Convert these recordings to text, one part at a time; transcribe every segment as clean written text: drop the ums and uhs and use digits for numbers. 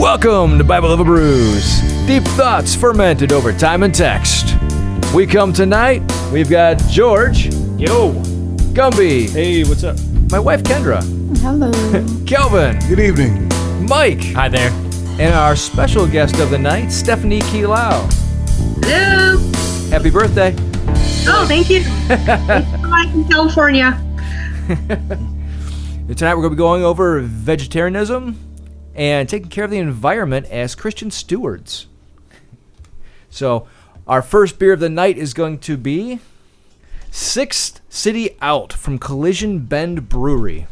Welcome to Bible Level Brews. Deep thoughts fermented over time and text. We come tonight, we've got George. Yo. Gumby. Hey, what's up? My wife Kendra. Hello. Kelvin. Good evening. Mike. Hi there. And our special guest of the night, Stephanie Quilao. Hello. Happy birthday. Oh, thank you. I'm in California. Tonight we're going to be going over vegetarianism and taking care of the environment as Christian stewards. So our first beer of the night is going to be Sixth City Out from Collision Bend Brewery.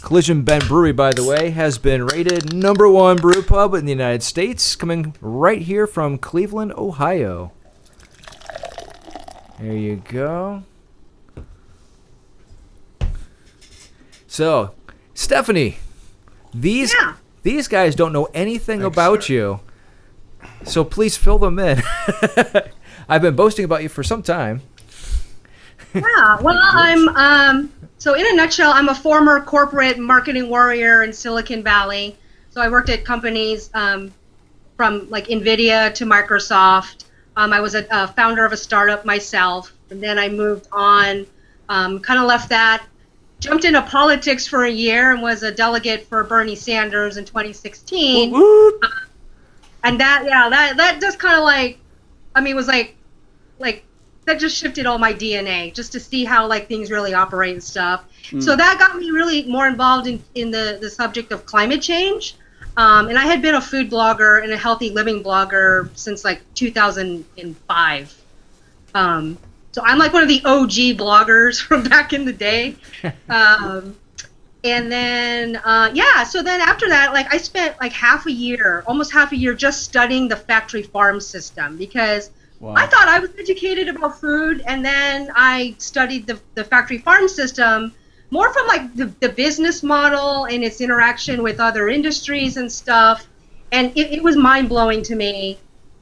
Collision Bend Brewery, by the way, has been rated #1 brew pub in the United States, coming right here from Cleveland, Ohio. There you go. So, Stephanie, these guys don't know anything about you, so please fill them in. I've been boasting about you for some time. Yeah, well, so in a nutshell, I'm a former corporate marketing warrior in Silicon Valley. So I worked at companies from like NVIDIA to Microsoft. I was a founder of a startup myself, and then I moved on, kind of left that, jumped into politics for a year and was a delegate for Bernie Sanders in 2016. And that just kind of like, I mean, was like that just shifted all my DNA just to see how like things really operate and stuff. So that got me really more involved in the subject of climate change. And I had been a food blogger and a healthy living blogger since like 2005. So I'm like one of the OG bloggers from back in the day. And then, so then after that, like I spent like almost half a year just studying the factory farm system because I thought I was educated about food, and then I studied the factory farm system more from like the business model and its interaction with other industries and stuff. And it was mind-blowing to me,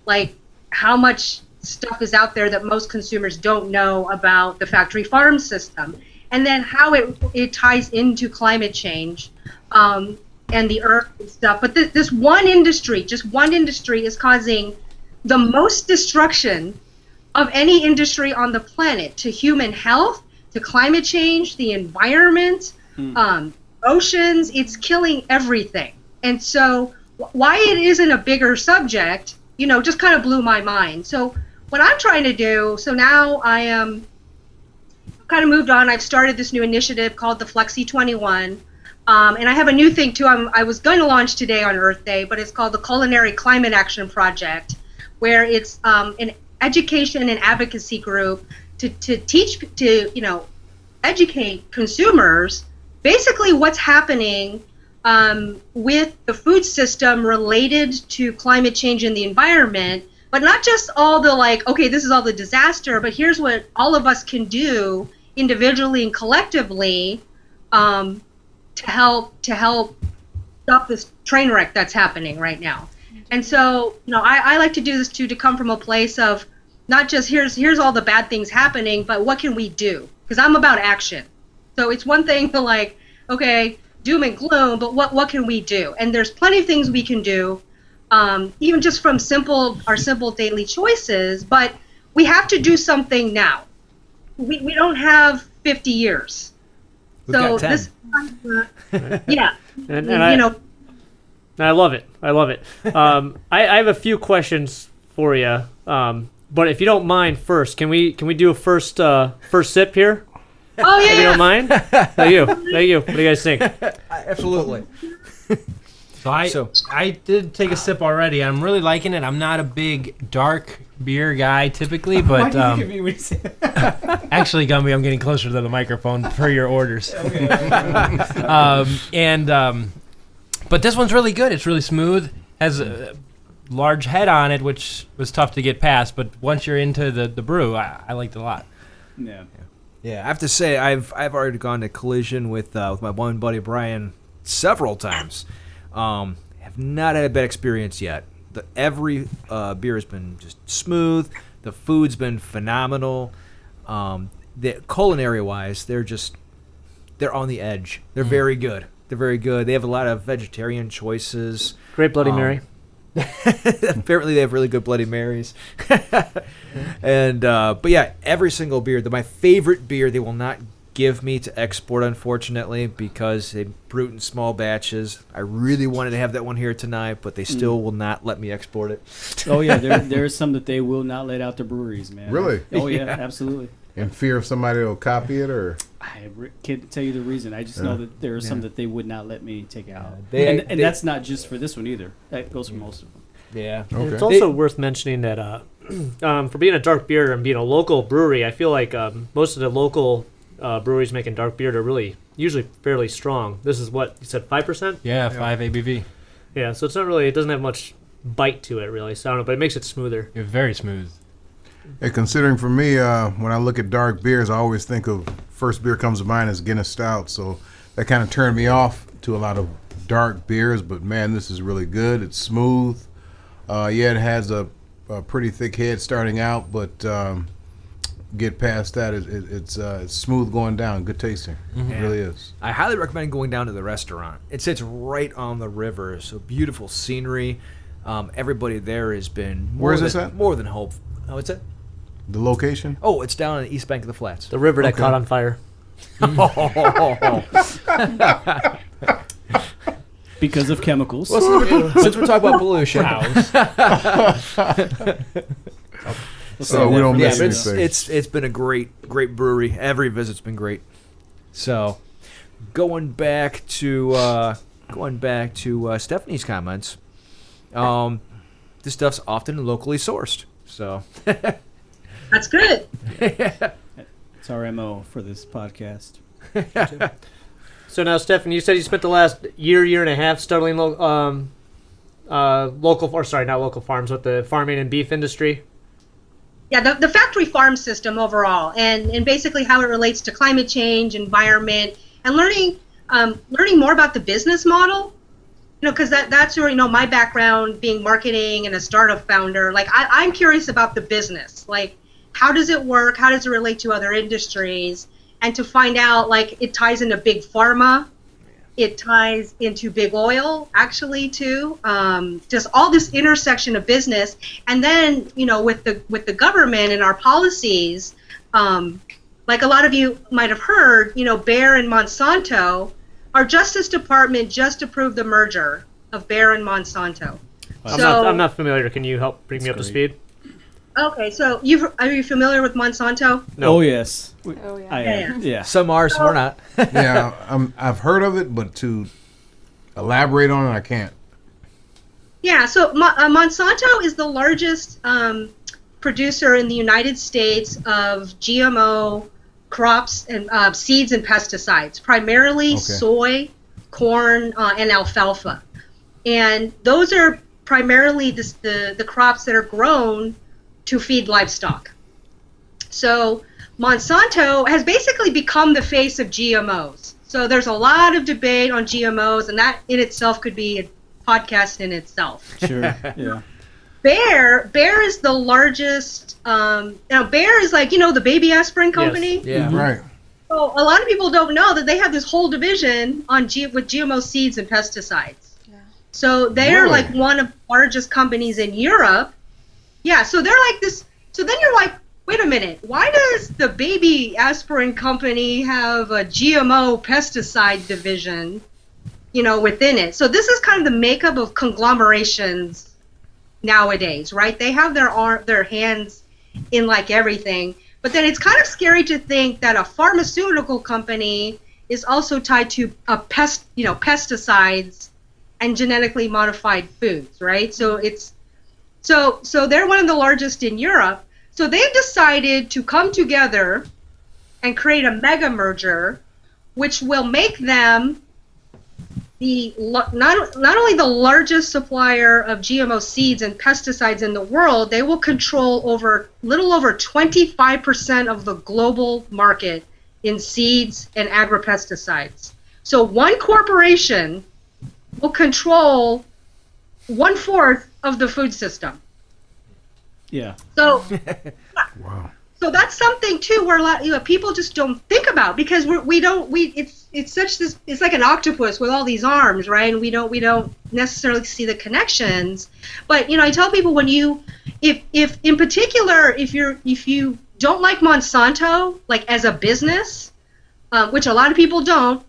like how much stuff is out there that most consumers don't know about the factory farm system, and then how it ties into climate change and the earth and stuff. But this one industry is causing the most destruction of any industry on the planet to human health, to climate change, the environment, oceans. It's killing everything. And so why it isn't a bigger subject, just kind of blew my mind. So what I'm trying to do, so now I am kind of moved on. I've started this new initiative called the Flexi 21. And I have a new thing too. I was going to launch today on Earth Day, but it's called the Culinary Climate Action Project, where it's an education and advocacy group to educate consumers basically what's happening with the food system related to climate change and the environment, but not just all the like, okay, this is all the disaster, but here's what all of us can do individually and collectively to help stop this train wreck that's happening right now. And so, I like to do this too, to come from a place of not just here's all the bad things happening, but what can we do? Because I'm about action. So it's one thing to like, okay, doom and gloom, but what can we do? And there's plenty of things we can do, even just from our simple daily choices, but we have to do something now. We don't have 50 years. We've got 10. Yeah. I love it. I have a few questions for you, but if you don't mind, first, can we do a first sip here? Oh yeah. If you don't mind. Thank you. What do you guys think? Absolutely. So I did take a sip already. I'm really liking it. I'm not a big dark beer guy typically, but actually, Gumby, I'm getting closer to the microphone per your orders. But this one's really good. It's really smooth. Has a large head on it, which was tough to get past. But once you're into the brew, I liked it a lot. Yeah. I have to say, I've already gone to Collision with my one buddy Brian several times. Have not had a bad experience yet. Every beer has been just smooth. The food's been phenomenal. The culinary wise, they're on the edge. They're very good. They're very good. They have a lot of vegetarian choices. Great Bloody Mary. Apparently, they have really good Bloody Marys. And but yeah, every single beer. My favorite beer, they will not give me to export, unfortunately, because they brew it in small batches. I really wanted to have that one here tonight, but they still will not let me export it. Oh yeah, there's some that they will not let out to breweries, man. Really? Oh yeah, absolutely. In fear of somebody will copy it, or I can't tell you the reason. I just know that there are some that they would not let me take out. They- And that's not just for this one either. That goes for most of them. Yeah. okay. It's also worth mentioning that for being a dark beer and being a local brewery, I feel like most of the local breweries making dark beer are really usually fairly strong. This is what you said, 5%? Yeah, 5 ABV. Yeah, so it's not really. It doesn't have much bite to it, really. So I don't know, but it makes it smoother. You're very smooth. Hey, considering for me, when I look at dark beers, I always think of first beer comes to mind is Guinness Stout. So that kind of turned me off to a lot of dark beers. But man, this is really good. It's smooth. Yeah, it has a pretty thick head starting out, but get past that, it's smooth going down. Good tasting. It really is. I highly recommend going down to the restaurant. It sits right on the river, so beautiful scenery. Everybody there has been Where is this at? more than hopeful. Oh, it's it? The location? Oh, it's down on the east bank of the flats. The river that Okay. caught on fire. Because of chemicals. Since we're talking about pollution, So we don't yeah, miss but anything. it's been a great brewery. Every visit's been great. So, going back to Stephanie's comments, this stuff's often locally sourced. So, That's good. It's our MO for this podcast. So now, Stephanie, you said you spent the last year and a half studying local farms with the farming and beef industry. Yeah, the factory farm system overall, and basically how it relates to climate change, environment, and learning more about the business model. Because that's where my background being marketing and a startup founder. Like I'm curious about the business. Like how does it work? How does it relate to other industries? And to find out, like, it ties into big pharma, it ties into big oil, actually, too. Just all this intersection of business, and then with the government and our policies, like a lot of you might have heard, Bayer and Monsanto, our Justice Department just approved the merger of Bayer and Monsanto. I'm not familiar. Can you help bring me up to speed? Okay, so are you familiar with Monsanto? No. Oh yes. Oh, yeah. I am. Yeah. some are, some are not. Yeah, I've heard of it, but to elaborate on it, I can't. Yeah, so Monsanto is the largest producer in the United States of GMO crops and seeds and pesticides, primarily soy, corn, and alfalfa. And those are primarily the crops that are grown to feed livestock. So Monsanto has basically become the face of GMOs. So there's a lot of debate on GMOs, and that in itself could be a podcast in itself. Sure. Yeah. Bayer is the largest. Bayer is like the baby aspirin company. Yeah. Right. So a lot of people don't know that they have this whole division with GMO seeds and pesticides. Yeah. So they're Really? like one of the largest companies in Europe. Yeah. So they're like this. So then you're like, wait a minute. Why does the baby aspirin company have a GMO pesticide division, within it? So this is kind of the makeup of conglomerations nowadays, right? They have their hands in like everything. But then it's kind of scary to think that a pharmaceutical company is also tied to pesticides and genetically modified foods, right? So it's so they're one of the largest in Europe. So they've decided to come together and create a mega merger, which will make them not only the largest supplier of GMO seeds and pesticides in the world, they will control little over 25% of the global market in seeds and agropesticides. So one corporation will control 1/4 of the food system. Yeah. So Wow. so that's something too where a lot people just don't think about, because it's such this, it's like an octopus with all these arms, right? And we don't necessarily see the connections. But, you know, I tell people when you, if in particular, if you don't like Monsanto, like as a business, which a lot of people don't,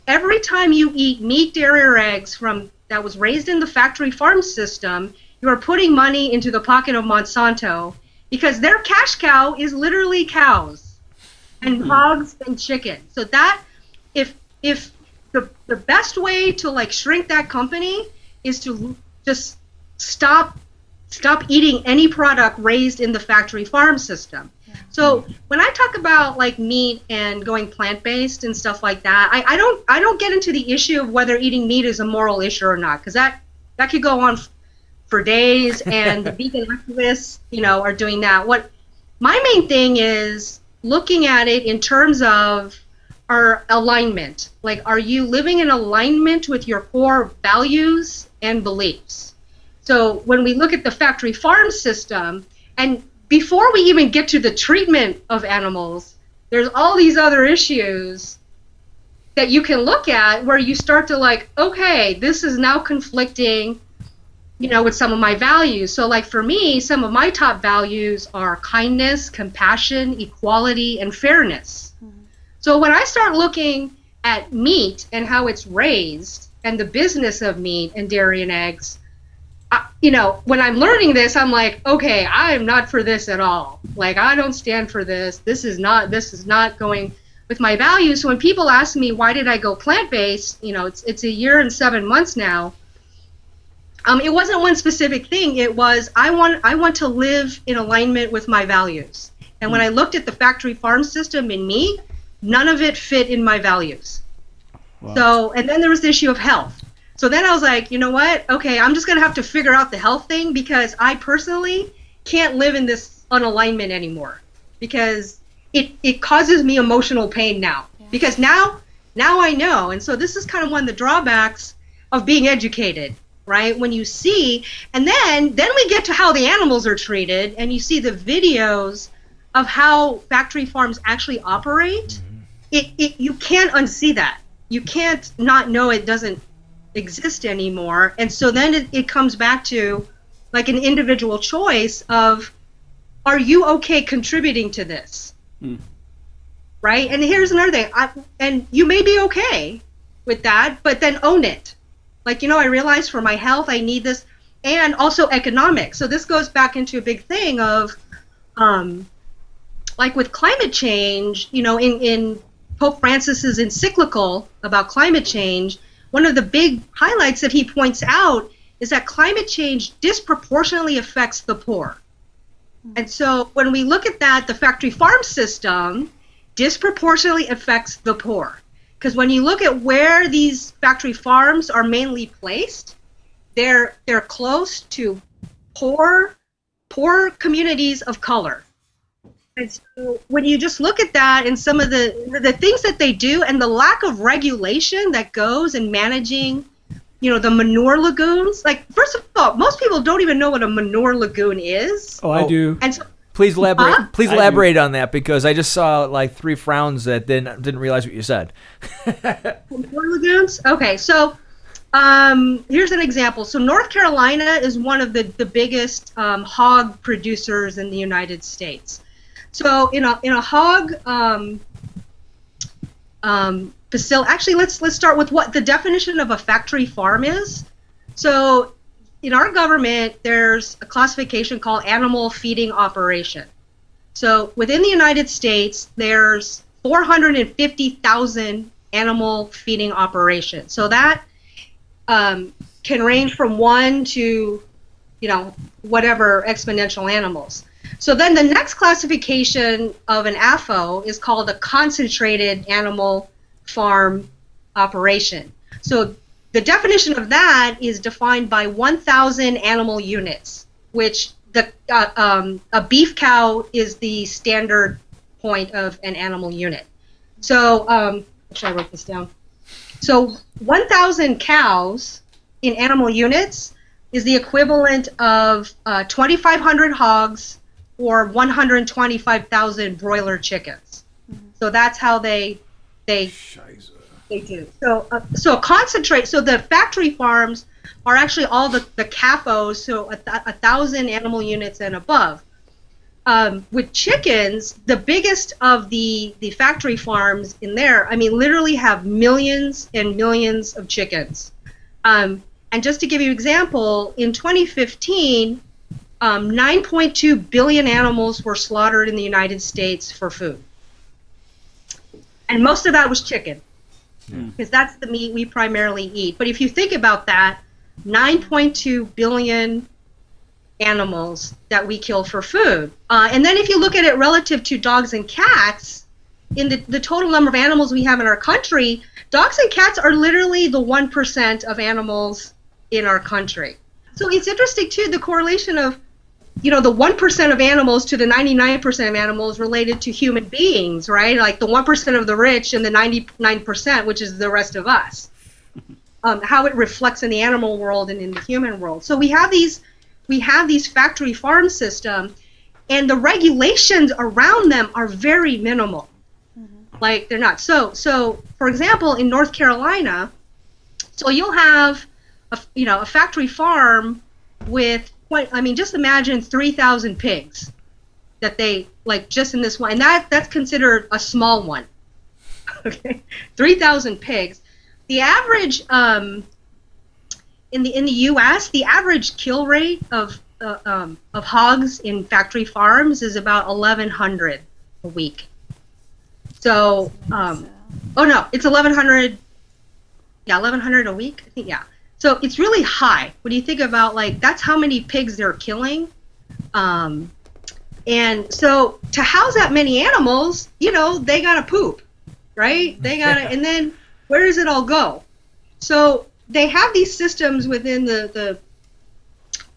every time you eat meat, dairy, or eggs that was raised in the factory farm system, you are putting money into the pocket of Monsanto, because their cash cow is literally cows and hogs and chicken. So that, if the best way to like shrink that company is to just stop eating any product raised in the factory farm system. So when I talk about like meat and going plant-based and stuff like that, I don't get into the issue of whether eating meat is a moral issue or not, because that could go on for days, and the vegan activists, you know, are doing that. What my main thing is looking at it in terms of our alignment. Like, are you living in alignment with your core values and beliefs? So when we look at the factory farm system, and before we even get to the treatment of animals, there's all these other issues that you can look at where you start to like, okay, this is now conflicting, you know, with some of my values. So like for me, some of my top values are kindness, compassion, equality, and fairness. So when I start looking at meat and how it's raised and the business of meat and dairy and eggs, you know, when I'm learning this, I'm like, okay, I am not for this at all. Like, I don't stand for this. This is not going with my values. So when people ask me, why did I go plant-based? You know, it's a year and 7 months now. It wasn't one specific thing. It was, I want to live in alignment with my values. And when I looked at the factory farm system in meat, none of it fit in my values. Wow. So, and then there was the issue of health. So then I was like, you know what? Okay, I'm just going to have to figure out the health thing, because I personally can't live in this unalignment anymore, because it causes me emotional pain now. Yeah. Because now I know. And so this is kind of one of the drawbacks of being educated, right? When you see, and then we get to how the animals are treated, and you see the videos of how factory farms actually operate. You can't unsee that. You can't not know it doesn't exist anymore. And so then it comes back to like an individual choice of, are you okay contributing to this? Right? And here's another thing, and you may be okay with that, but then own it. Like, you know, I realize for my health I need this, and also economics. So this goes back into a big thing of like with climate change, you know, in Pope Francis's encyclical about climate change, one of the big highlights that he points out is that climate change disproportionately affects the poor. And so when we look at that, the factory farm system disproportionately affects the poor. Because when you look at where these factory farms are mainly placed, they're close to poor communities of color. And so when you just look at that and some of the things that they do and the lack of regulation that goes in managing, you know, the manure lagoons. Like, first of all, most people don't even know what a manure lagoon is. Oh, I do. And so, please elaborate. Please elaborate on that, because I just saw like 3 frowns that didn't realize what you said. Manure lagoons? Okay, so here's an example. So North Carolina is one of the biggest hog producers in the United States. So in a hog facility, actually let's start with what the definition of a factory farm is. So in our government, there's a classification called animal feeding operation. So within the United States, there's 450,000 animal feeding operations. So that can range from 1 to, you know, whatever exponential animals. So then the next classification of an AFO is called a concentrated animal farm operation. So the definition of that is defined by 1,000 animal units, which a beef cow is the standard point of an animal unit. So actually I wrote this down. So 1,000 cows in animal units is the equivalent of 2,500 hogs or 125,000 broiler chickens. So that's how they They do. So concentrate. So the factory farms are actually all the CAFOs, so 1,000 animal units and above. With chickens, the biggest of the factory farms in there, I mean, literally have millions and millions of chickens. And just to give you an example, in 2015, 9.2 billion animals were slaughtered in the United States for food. And most of that was chicken, because that's the meat we primarily eat. But if you think about that, 9.2 billion animals that we kill for food. And then if you look at it relative to dogs and cats, in the total number of animals we have in our country, dogs and cats are literally the 1% of animals in our country. So it's interesting, too, the correlation of, the 1% of animals to the 99% of animals related to human beings, right? Like the 1% of the rich and the 99%, which is the rest of us. How it reflects in the animal world and in the human world. So we have these factory farm systems, and the regulations around them are very minimal. Like they're not. So for example, in North Carolina, so you'll have a factory farm with just imagine 3,000 pigs that they just in this one, and that's considered a small one. Okay, 3,000 pigs. The average in the U.S., the average kill rate of hogs in factory farms is about 1,100 a week. So, it's 1,100. Yeah, 1,100 a week. I think, yeah. So it's really high when you think about that's how many pigs they're killing. And so to house that many animals, they gotta poop, right? They gotta, and then where does it all go? So they have these systems within the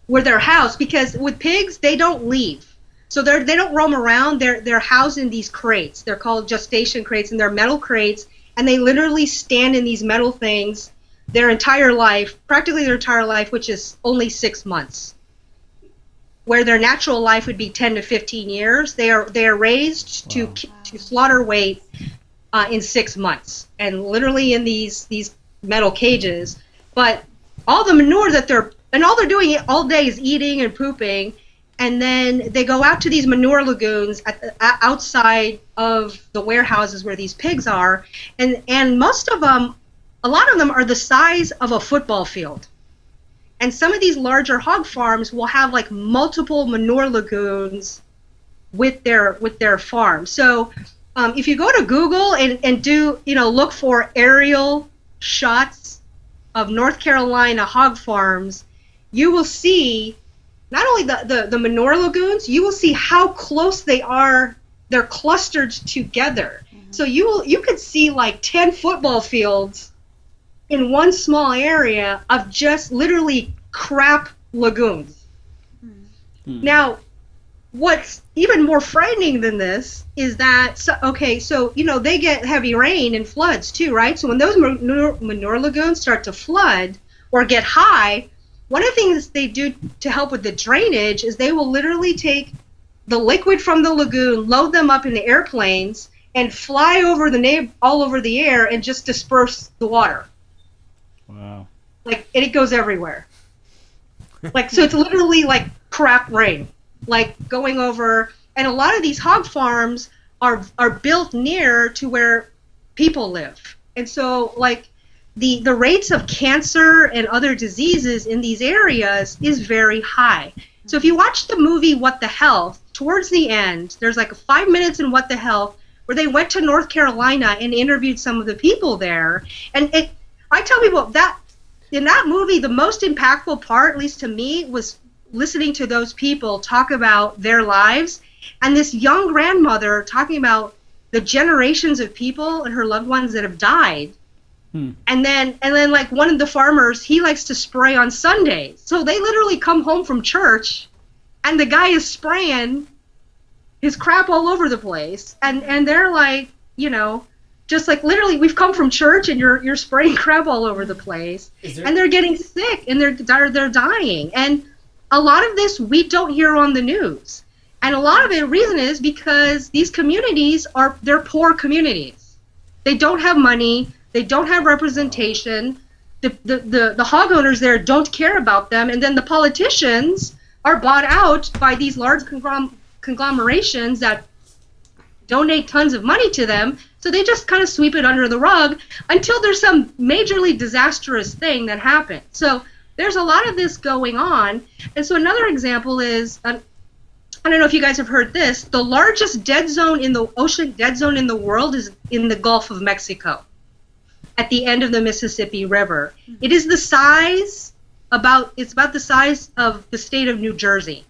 where they're housed, because with pigs they don't leave, so they don't roam around. They're housed in these crates. They're called gestation crates, and they're metal crates, and they literally stand in these metal things practically their entire life, which is only 6 months. Where their natural life would be 10 to 15 years, they are raised to slaughter weight in 6 months, and literally in these metal cages. But all the manure all they're doing all day is eating and pooping, and then they go out to these manure lagoons outside of the warehouses where these pigs are, and a lot of them are the size of a football field. And some of these larger hog farms will have multiple manure lagoons with their farm. So if you go to Google and do look for aerial shots of North Carolina hog farms, you will see not only the manure lagoons, you will see how close they are. They're clustered together. So you could see 10 football fields in one small area of just literally crap lagoons. Now, what's even more frightening than this is that, they get heavy rain and floods too, right? So when those manure lagoons start to flood or get high, one of the things they do to help with the drainage is they will literally take the liquid from the lagoon, load them up into airplanes, and fly over all over the air and just disperse the water. Wow. And it goes everywhere. So it's literally crap rain, going over. And a lot of these hog farms are built near to where people live. And so the rates of cancer and other diseases in these areas is very high. So if you watch the movie What the Health, towards the end, there's 5 minutes in What the Health where they went to North Carolina and interviewed some of the people there. And I tell people that in that movie, the most impactful part, at least to me, was listening to those people talk about their lives, and this young grandmother talking about the generations of people and her loved ones that have died. And then one of the farmers, he likes to spray on Sundays. So they literally come home from church and the guy is spraying his crap all over the place. And they're just literally, we've come from church and you're spraying crap all over the place. And they're getting sick and they're dying. And a lot of this we don't hear on the news. And a lot of the reason is because these communities they're poor communities. They don't have money. They don't have representation. The hog owners there don't care about them, and then the politicians are bought out by these large conglomerations that donate tons of money to them, so they just kind of sweep it under the rug until there's some majorly disastrous thing that happens. So there's a lot of this going on. And so another example is, I don't know if you guys have heard this, the largest ocean dead zone in the world is in the Gulf of Mexico, at the end of the Mississippi River. It is about the size of the state of New Jersey.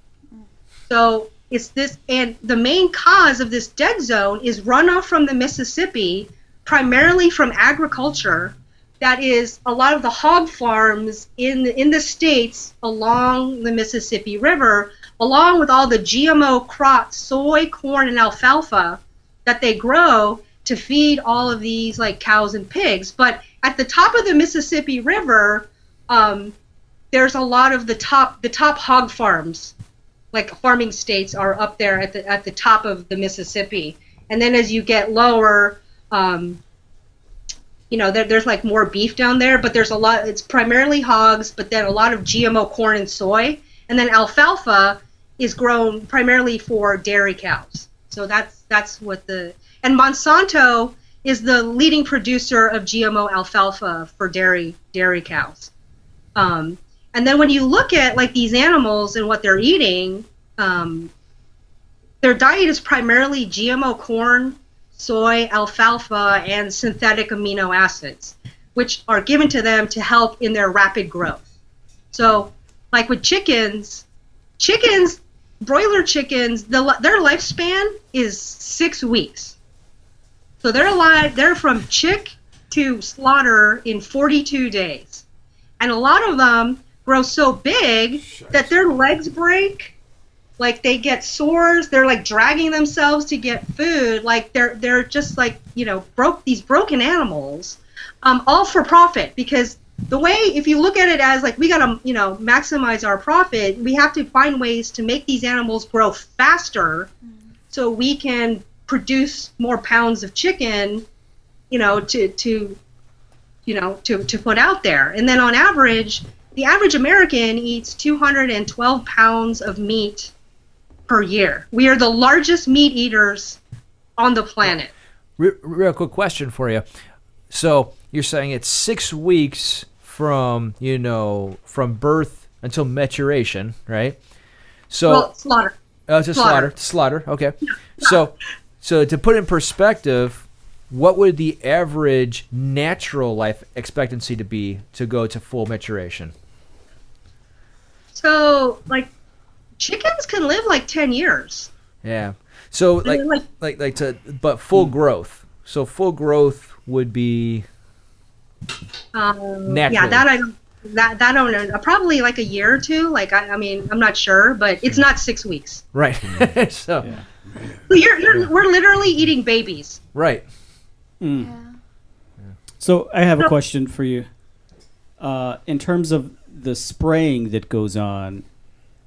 So it's this, and the main cause of this dead zone is runoff from the Mississippi, primarily from agriculture. That is a lot of the hog farms in the states along the Mississippi River, along with all the GMO crops, soy, corn, and alfalfa that they grow to feed all of these like cows and pigs. But at the top of the Mississippi River, there's a lot of the top hog farms, like farming states, are up there at the top of the Mississippi. And then as you get lower, there's like more beef down there, but there's a lot. It's primarily hogs, but then a lot of GMO corn and soy, and then alfalfa is grown primarily for dairy cows. So that's what and Monsanto is the leading producer of GMO alfalfa for dairy cows. And then when you look at like these animals and what they're eating, their diet is primarily GMO corn, soy, alfalfa, and synthetic amino acids, which are given to them to help in their rapid growth. So like with chickens, broiler chickens, their lifespan is 6 weeks. So they're from chick to slaughter in 42 days. And a lot of them grow so big that their legs break, like they get sores, they're like dragging themselves to get food, like they're just like, these broken animals, all for profit. Because the way, if you look at it as like, we gotta, maximize our profit, we have to find ways to make these animals grow faster so we can produce more pounds of chicken, to put out there. And then on average, the average American eats 212 pounds of meat per year. We are the largest meat eaters on the planet. Real quick question for you. So you're saying it's 6 weeks from birth until maturation, right? So slaughter. To slaughter. Okay. Yeah. So to put it in perspective, what would the average natural life expectancy to be to go to full maturation? So, like, chickens can live like 10 years. Yeah. So, but full growth. So full growth would be natural. Yeah, that I don't know. Probably like a year or two. Like, I'm not sure, but it's not 6 weeks. Right. So. Yeah. We're literally eating babies. Right. Yeah. So I have a question for you. In terms of the spraying that goes on,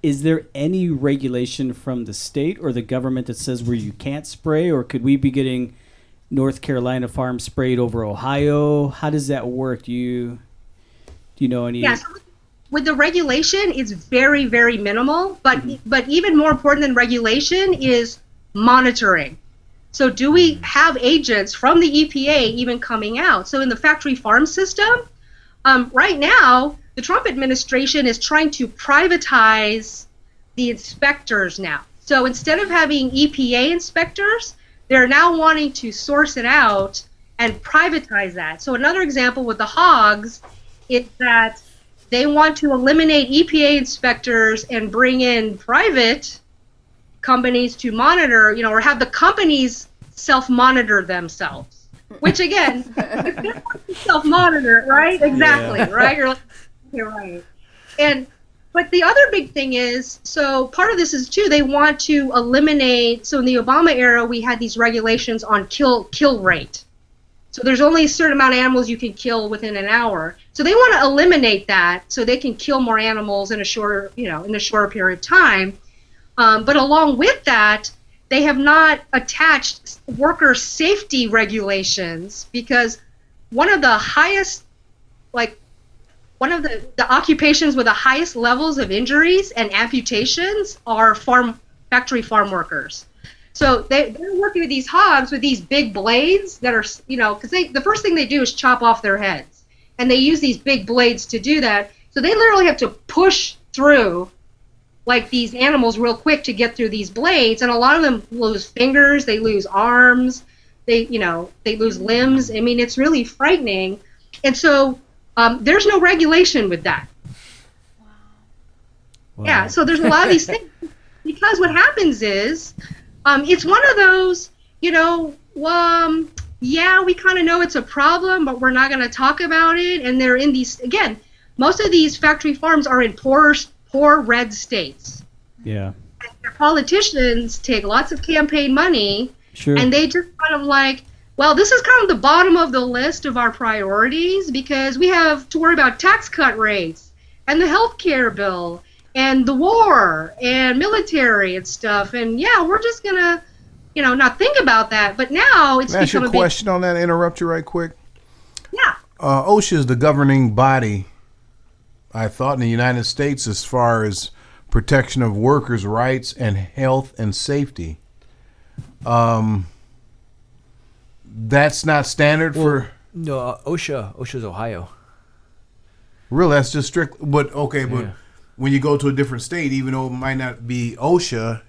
is there any regulation from the state or the government that says where you can't spray, or could we be getting North Carolina farms sprayed over Ohio? How does that work? Do you know any? Yeah, so with the regulation, it's very, very minimal. But even more important than regulation is monitoring. So do we have agents from the EPA even coming out? So in the factory farm system, right now, the Trump administration is trying to privatize the inspectors now. So instead of having EPA inspectors, they're now wanting to source it out and privatize that. So another example with the hogs is that they want to eliminate EPA inspectors and bring in private companies to monitor, or have the companies self-monitor themselves. Which again, self-monitor, right? Exactly, yeah. Right? You're right. But the other big thing is, so part of this is too, they want to eliminate, so in the Obama era, we had these regulations on kill rate. So there's only a certain amount of animals you can kill within an hour. So they want to eliminate that so they can kill more animals in a shorter period of time. But along with that, they have not attached worker safety regulations, because one of the highest, like one of the occupations with the highest levels of injuries and amputations are factory farm workers. So they're working with these hogs with these big blades that are, because the first thing they do is chop off their heads. And they use these big blades to do that. So they literally have to push through like these animals real quick to get through these blades. And a lot of them lose fingers, they lose arms, they lose limbs. I mean, it's really frightening. And so there's no regulation with that. Wow. Yeah, so there's a lot of these things. Because what happens is, it's one of those, yeah, we kind of know it's a problem, but we're not going to talk about it. And they're in these, again, most of these factory farms are in poor red states. Yeah. And their politicians take lots of campaign money, sure, and they just kind of like, well, this is kind of the bottom of the list of our priorities because we have to worry about tax cut rates and the health care bill and the war and military and stuff. And yeah, we're just going to, not think about that. But now it's Can I ask you a question on that? Interrupt you right quick. Yeah. OSHA is the governing body, I thought, in the United States as far as protection of workers' rights and health and safety. That's not standard for. No, OSHA's Ohio. Really, that's just strict. But okay, but when you go to a different state, even though it might not be OSHA,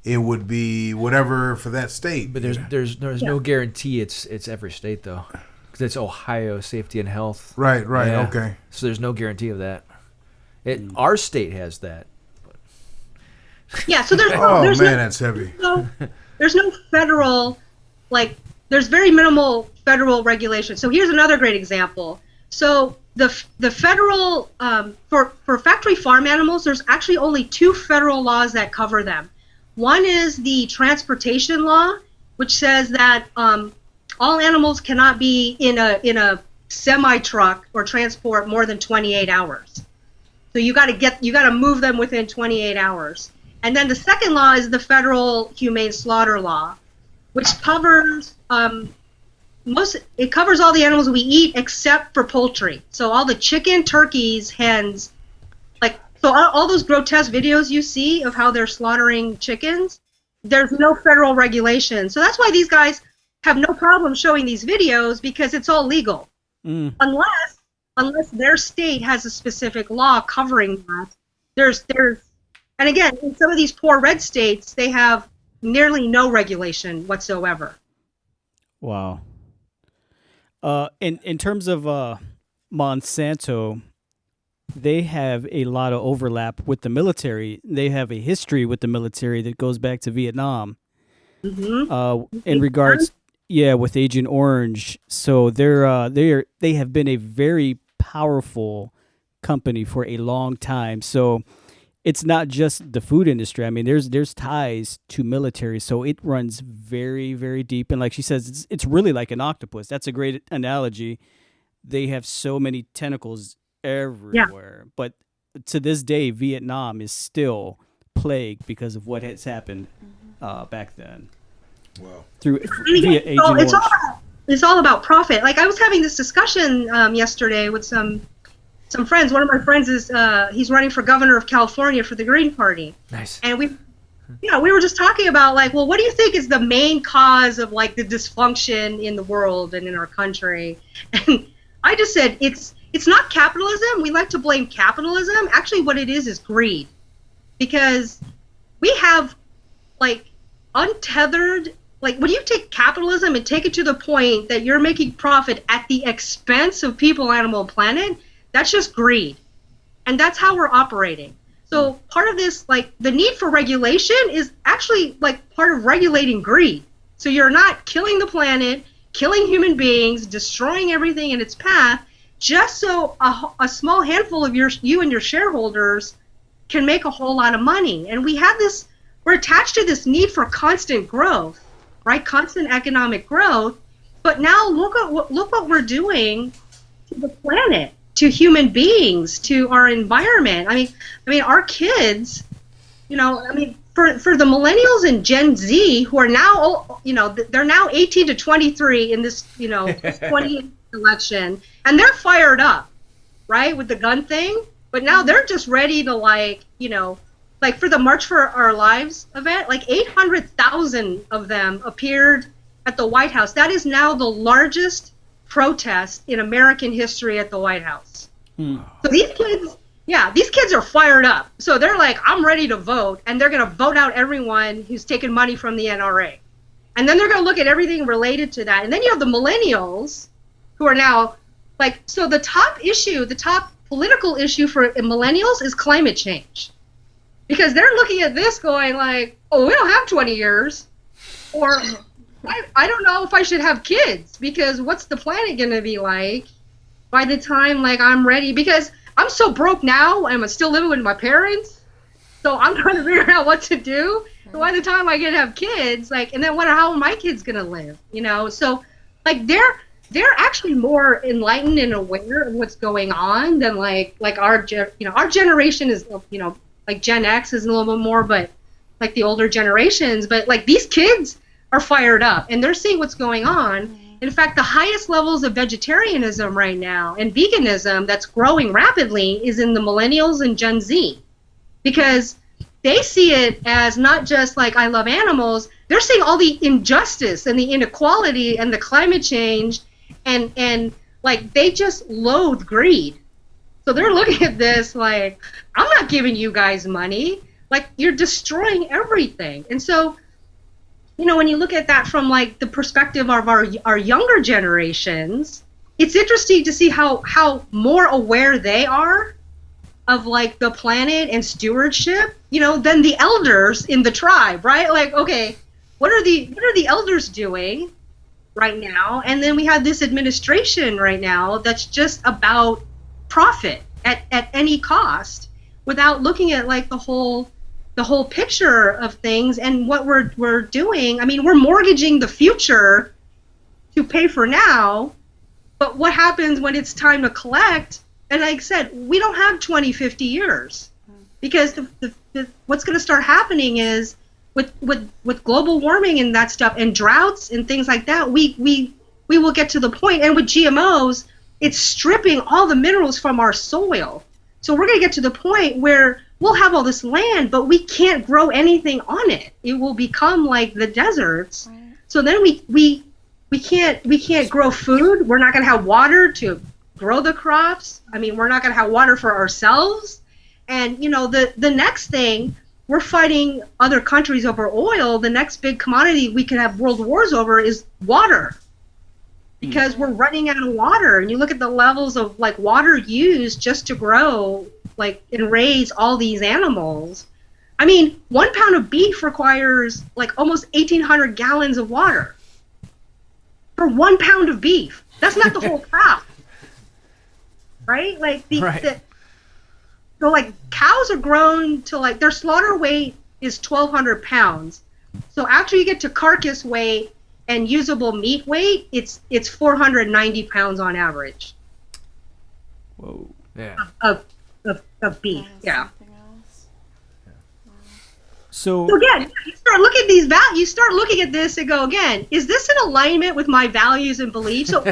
it would be whatever for that state. But there's no guarantee it's every state though, because it's Ohio Safety and Health. Right. Yeah. Okay. So there's no guarantee of that. Our state has that. Yeah. So there's that's heavy. There's no federal, there's very minimal federal regulation. So here's another great example. So the federal for factory farm animals, there's actually only 2 federal laws that cover them. One is the transportation law, which says that all animals cannot be in a semi truck or transport more than 28 hours. So you got to move them within 28 hours. And then the second law is the federal humane slaughter law, which covers it covers all the animals we eat except for poultry. So all the chicken, turkeys, hens, all those grotesque videos you see of how they're slaughtering chickens, there's no federal regulation. So that's why these guys have no problem showing these videos because it's all legal. Unless their state has a specific law covering that. There's and again, in some of these poor red states, they have nearly no regulation whatsoever. Wow. In terms of Monsanto, they have a lot of overlap with the military. They have a history with the military that goes back to Vietnam. Mm-hmm. In regards, with Agent Orange. So they have been a very powerful company for a long time. So it's not just the food industry. I mean, there's ties to military, so it runs very, very deep. And like she says, it's really like an octopus. That's a great analogy. They have so many tentacles everywhere. But to this day, Vietnam is still plagued because of what has happened back then. Wow. Via Agent Orange. It's all about profit. Like I was having this discussion yesterday with some friends. One of my friends is he's running for governor of California for the Green Party. Nice. And we were just talking about what do you think is the main cause of the dysfunction in the world and in our country? And I just said it's not capitalism. We like to blame capitalism. Actually, what it is greed, because we have untethered. When you take capitalism and take it to the point that you're making profit at the expense of people, animal, and planet, that's just greed. And that's how we're operating. So part of this, the need for regulation is actually part of regulating greed. So you're not killing the planet, killing human beings, destroying everything in its path, just so a small handful of you and your shareholders can make a whole lot of money. And we're attached to this need for constant growth. Right, constant economic growth, but now look what we're doing to the planet, to human beings, to our environment. I mean, our kids, for the millennials and Gen Z who are now, they're now 18 to 23 in this, election, and they're fired up, right, with the gun thing. But now they're just ready to, like, you know, like for the March for Our Lives event, like 800,000 of them appeared at the White House. That is now the largest protest in American history at the White House. So these kids are fired up. So they're like, I'm ready to vote, and they're going to vote out everyone who's taken money from the NRA. And then they're going to look at everything related to that. And then you have the millennials who are now, like, so the top political issue for millennials is climate change. Because they're looking at this going like, oh, we don't have 20 years. Or I don't know if I should have kids, because what's the planet going to be like by the time, like, I'm ready? Because I'm so broke now, and I'm still living with my parents. So I'm trying to figure out what to do. So by the time I get to have kids, like, and then how are my kids going to live? You know? So, like, they're actually more enlightened and aware of what's going on than like our generation is, you know, like Gen X is a little bit more, but like the older generations. But like these kids are fired up and they're seeing what's going on. In fact, the highest levels of vegetarianism right now and veganism that's growing rapidly is in the millennials and Gen Z, because they see it as not just like I love animals. They're seeing all the injustice and the inequality and the climate change. And like they just loathe greed. So they're looking at this like, I'm not giving you guys money. Like, you're destroying everything. And so, you know, when you look at that from like the perspective of our younger generations, it's interesting to see how more aware they are of like the planet and stewardship, you know, than the elders in the tribe, right? Like, okay, what are the elders doing right now? And then we have this administration right now that's just about profit at any cost, without looking at like the whole picture of things and what we're doing. I mean, we're mortgaging the future to pay for now, but what happens when it's time to collect? And like I said, we don't have 20, 50 years, because what's going to start happening is with global warming and that stuff and droughts and things like that, we will get to the point, and with GMOs, it's stripping all the minerals from our soil. So we're going to get to the point where we'll have all this land, but we can't grow anything on it. It will become like the deserts. Right. So then we can't grow food. We're not going to have water to grow the crops. I mean, we're not going to have water for ourselves. And you know, the next thing, we're fighting other countries over oil. The next big commodity we could have world wars over is water, because we're running out of water. And you look at the levels of like water used just to grow like and raise all these animals. I mean, 1 pound of beef requires like almost 1,800 gallons of water for 1 pound of beef. That's not the whole cow, right? Like so like cows are grown to like their slaughter weight is 1,200 pounds. So after you get to carcass weight and usable meat weight, it's 490 pounds on average. Whoa. Yeah. Of beef. Yeah. So again, you start looking at these values. You start looking at this and go again. Is this in alignment with my values and beliefs? So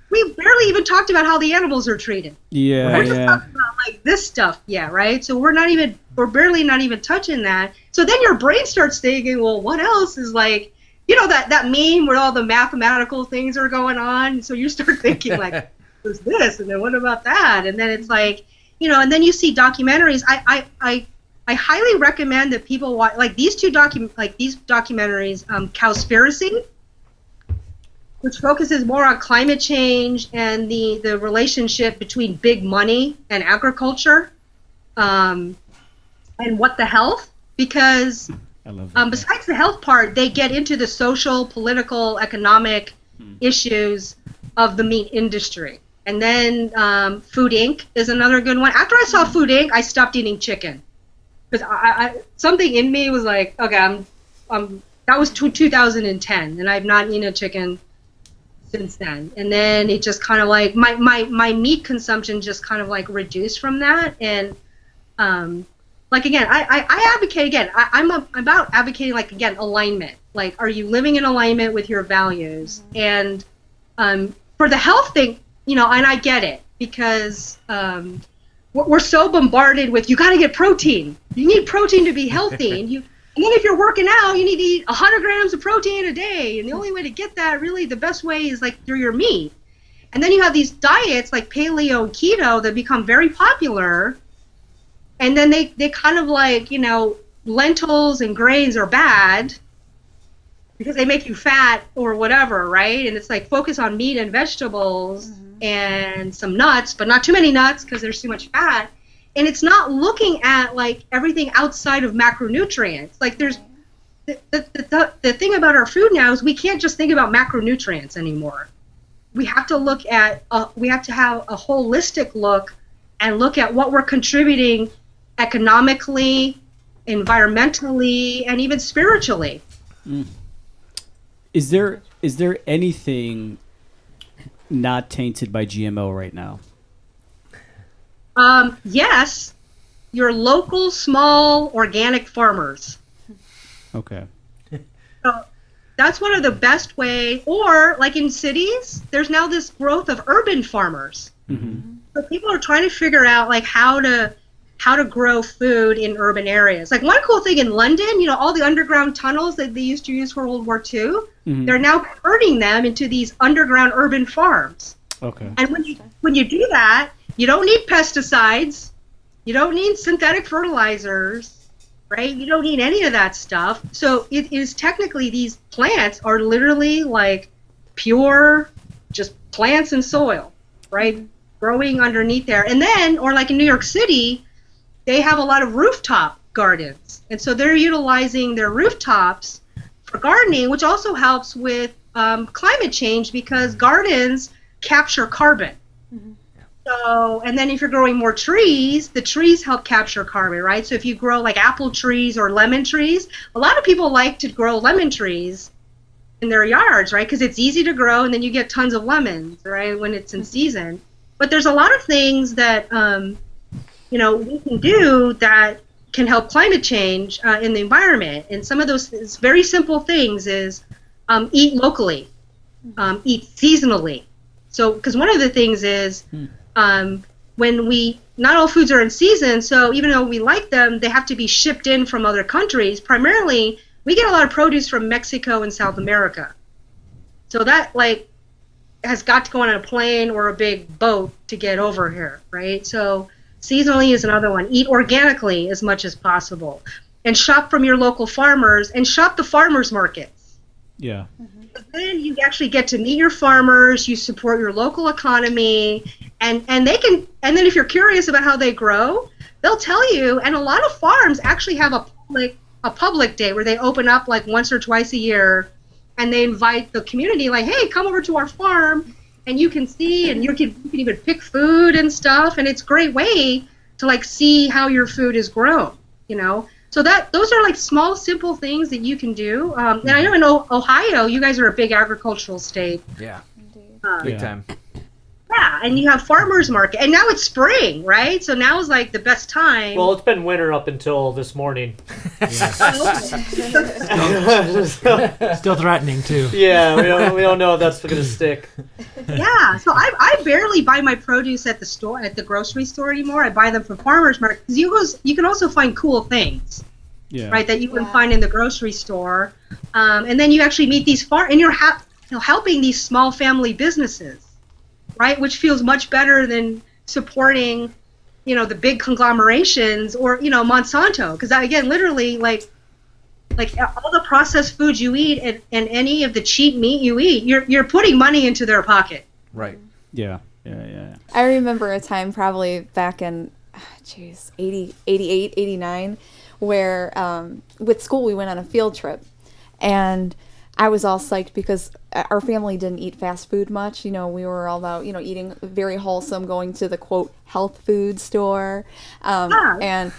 we barely even talked about how the animals are treated. Yeah. We're just talking about like this stuff. Yeah. Right. So we're barely not even touching that. So then your brain starts thinking, well, what else is like. You know, that meme where all the mathematical things are going on. So you start thinking like, what's this? And then what about that? And then it's like, you know, and then you see documentaries. I highly recommend that people watch like these documentaries, Cowspiracy, which focuses more on climate change and the relationship between big money and agriculture, and What the Health, because I love that. Besides the health part, they get into the social, political, economic issues of the meat industry. And then Food Inc. is another good one. After I saw Food Inc., I stopped eating chicken. Because I something in me was like, okay, that was 2010, and I've not eaten a chicken since then. And then it just kind of like, my meat consumption just kind of like reduced from that. And like, again, I advocate, again, I'm about advocating, like, again, alignment. Like, are you living in alignment with your values? And for the health thing, and I get it because we're so bombarded with you got to get protein. You need protein to be healthy, and then if you're working out, you need to eat 100 grams of protein a day, and the only way to get that, really, the best way is like through your meat. And then you have these diets like paleo and keto that become very popular, and then they kind of like, lentils and grains are bad because they make you fat or whatever, right? And it's like focus on meat and vegetables and some nuts, but not too many nuts because there's too much fat. And it's not looking at like everything outside of macronutrients. Like there's the thing about our food now is we can't just think about macronutrients anymore. We have to look at we have to have a holistic look and look at what we're contributing economically, environmentally, and even spiritually. Is there anything not tainted by GMO right now? Yes, your local small organic farmers. Okay. So that's one of the best way, or like in cities, there's now this growth of urban farmers. So people are trying to figure out like how to grow food in urban areas. Like one cool thing in London, all the underground tunnels that they used to use for World War II, they're now converting them into these underground urban farms. Okay. And when you do that, you don't need pesticides, you don't need synthetic fertilizers, right? You don't need any of that stuff. So it is technically, these plants are literally like pure, just plants and soil, right? Growing underneath there. And then, or like in New York City, they have a lot of rooftop gardens. And so they're utilizing their rooftops for gardening, which also helps with climate change because gardens capture carbon. So, and then if you're growing more trees, the trees help capture carbon, right? So if you grow like apple trees or lemon trees, a lot of people like to grow lemon trees in their yards, right? Because it's easy to grow and then you get tons of lemons, right, when it's in season. But there's a lot of things that, we can do that can help climate change in the environment. And some of those very simple things is eat locally, eat seasonally. So, because one of the things is, when not all foods are in season, so even though we like them, they have to be shipped in from other countries. Primarily, we get a lot of produce from Mexico and South America. So that has got to go on a plane or a big boat to get over here, right? So seasonally is another one. Eat organically as much as possible. And shop from your local farmers and shop the farmers markets. Yeah. Then you actually get to meet your farmers, you support your local economy, and then if you're curious about how they grow, they'll tell you. And a lot of farms actually have a public day where they open up like once or twice a year, and they invite the community like, hey, come over to our farm, and you can see, and you can even pick food and stuff, and it's a great way to like see how your food is grown, So those are like small, simple things that you can do. And I know in Ohio, you guys are a big agricultural state. Yeah, Indeed. Big time. Yeah, and you have farmers market, and now it's spring, right? So now is like the best time. Well, it's been winter up until this morning. Still threatening too. Yeah, we don't know if that's going to stick. Yeah, so I barely buy my produce at the grocery store anymore. I buy them from farmers market because you can also find cool things, right? That you can find in the grocery store, and then you actually meet these and you're helping these small family businesses. Right, which feels much better than supporting, the big conglomerations or Monsanto, because again, literally, like all the processed foods you eat and any of the cheap meat you eat, you're putting money into their pocket. Right. Yeah. I remember a time probably back in, 88, 89, where with school we went on a field trip, and I was all psyched because our family didn't eat fast food much. We were all about, eating very wholesome, going to the, quote, health food store. And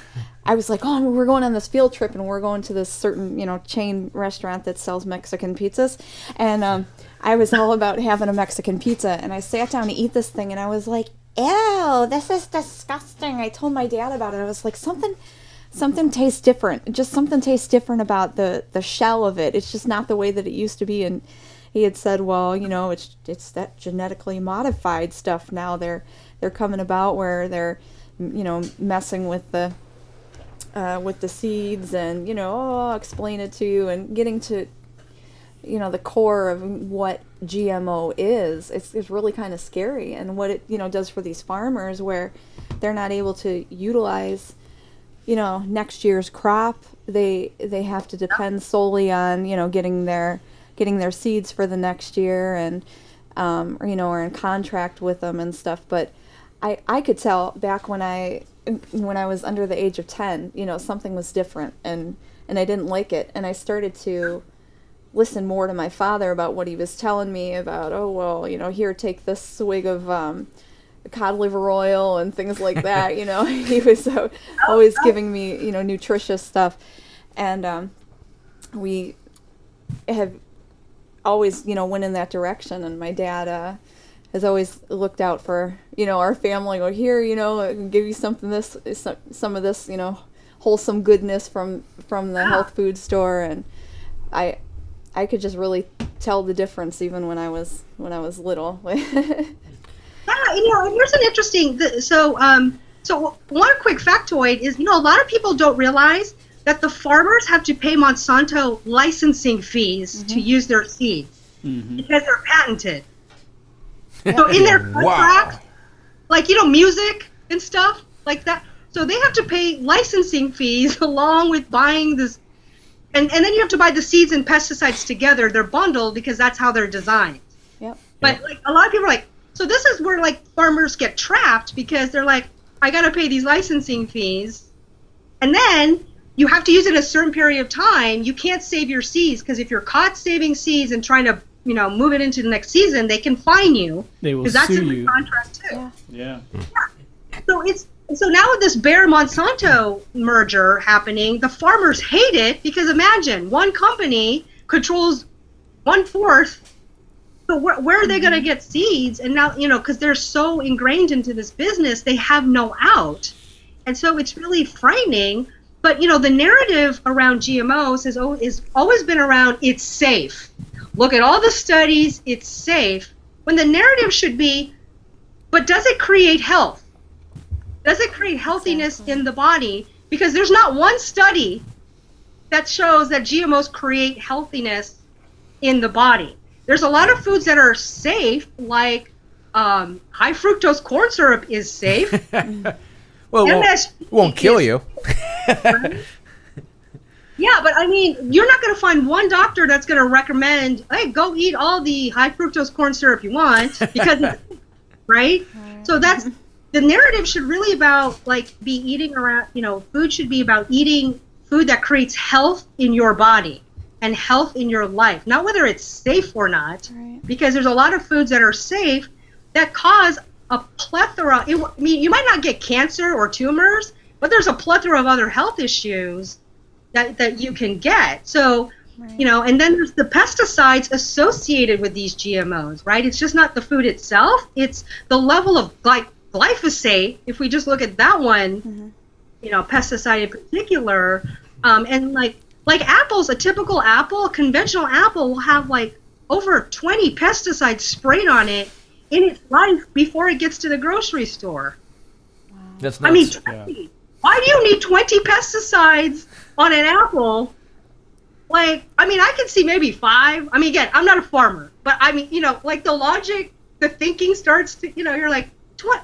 I was like, oh, we're going on this field trip, and we're going to this certain, chain restaurant that sells Mexican pizzas. And I was all about having a Mexican pizza. And I sat down to eat this thing, and I was like, ew, this is disgusting. I told my dad about it. I was like, something tastes different. Just something tastes different about the shell of it. It's just not the way that it used to be. And he had said, well, it's that genetically modified stuff now. They're coming about where they're, messing with the seeds and, I'll explain it to you, and getting to, the core of what GMO is. It's really kind of scary, and what it, does for these farmers, where they're not able to utilize, next year's crop. They have to depend solely on, getting their seeds for the next year, and or in contract with them and stuff. But I could tell back when I was under the age of 10, something was different, and I didn't like it, and I started to listen more to my father about what he was telling me about. Oh, well, here, take this swig of cod liver oil and things like that. He was always giving me nutritious stuff, and we have always went in that direction. And my dad has always looked out for our family. Go, here, I can give you some of this wholesome goodness from the health food store. And I could just really tell the difference even when I was little. Yeah, and here's an interesting. So one quick factoid is, a lot of people don't realize that the farmers have to pay Monsanto licensing fees to use their seeds because they're patented. So in their contract, like music and stuff like that, so they have to pay licensing fees along with buying this, and then you have to buy the seeds and pesticides together. They're bundled because that's how they're designed. Yep. But like a lot of people are like, so this is where like farmers get trapped, because they're like, I got to pay these licensing fees, and then you have to use it a certain period of time. You can't save your seeds, because if you're caught saving seeds and trying to move it into the next season, they can fine you. They will because that's sue in the you. contract too. Yeah. So now with this Bayer Monsanto merger happening, the farmers hate it, because imagine one company controls 1/4. So where are they going to get seeds? And now, because they're so ingrained into this business, they have no out. And so it's really frightening. But, the narrative around GMOs has always been around, it's safe. Look at all the studies, it's safe. When the narrative should be, but does it create health? Does it create healthiness in the body? Because there's not one study that shows that GMOs create healthiness in the body. There's a lot of foods that are safe, like high fructose corn syrup is safe. Well, it won't kill you. Right? Yeah, but I mean, you're not going to find one doctor that's going to recommend, hey, go eat all the high fructose corn syrup you want, because, right? So that's, the narrative should really be eating around, food should be about eating food that creates health in your body and health in your life, not whether it's safe or not, because there's a lot of foods that are safe that cause a plethora. You might not get cancer or tumors, but there's a plethora of other health issues that you can get. So, and then there's the pesticides associated with these GMOs, right? It's just not the food itself. It's the level of glyphosate, if we just look at that one, pesticide in particular, and like apples, a typical apple, a conventional apple will have over 20 pesticides sprayed on it in its life before it gets to the grocery store. Wow. That's nuts. 20. Why do you need 20 pesticides on an apple? I can see maybe 5. Again, I'm not a farmer, but the logic, the thinking starts to, you're like, why